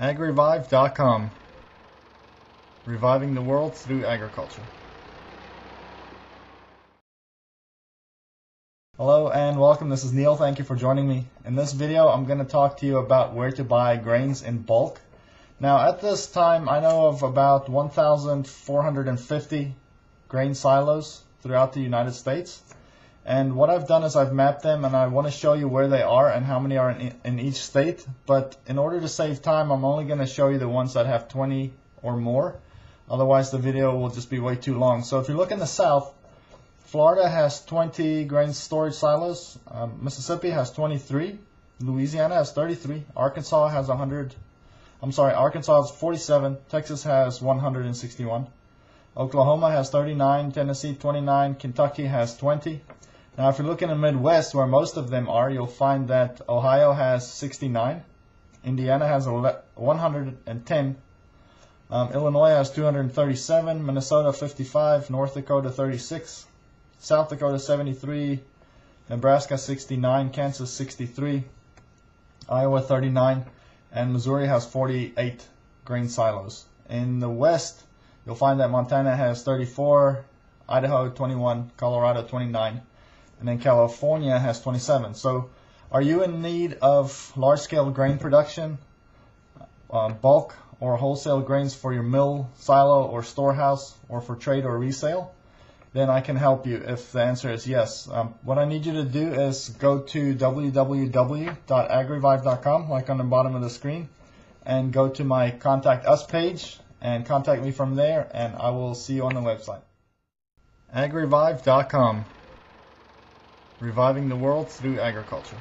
AgRevive.com, reviving the world through agriculture. Hello and welcome, this is Neil, thank you for joining me. In this video I'm going to talk to you about where to buy grains in bulk. Now at this time I know of about 1,450 grain silos throughout the United States. And what I've done is I've mapped them and I want to show you where they are and how many are in each state. But in order to save time, I'm only going to show you the ones that have 20 or more. Otherwise the video will just be way too long. So if you look in the south, Florida has 20 grain storage silos. Mississippi has 23. Louisiana has 33. Arkansas has 47. Texas has 161. Oklahoma has 39. Tennessee 29. Kentucky has 20. Now if you look in the Midwest, where most of them are, you'll find that Ohio has 69, Indiana has 110, Illinois has 237, Minnesota 55, North Dakota 36, South Dakota 73, Nebraska 69, Kansas 63, Iowa 39, and Missouri has 48 grain silos. In the West, you'll find that Montana has 34, Idaho 21, Colorado 29, and then California has 27. So are you in need of large-scale grain production, bulk or wholesale grains for your mill, silo, or storehouse, or for trade or resale? Then I can help you if the answer is yes. What I need you to do is go to www.agrevive.com, like on the bottom of the screen, and go to my Contact Us page and contact me from there, and I will see you on the website. AgRevive.com, reviving the world through agriculture.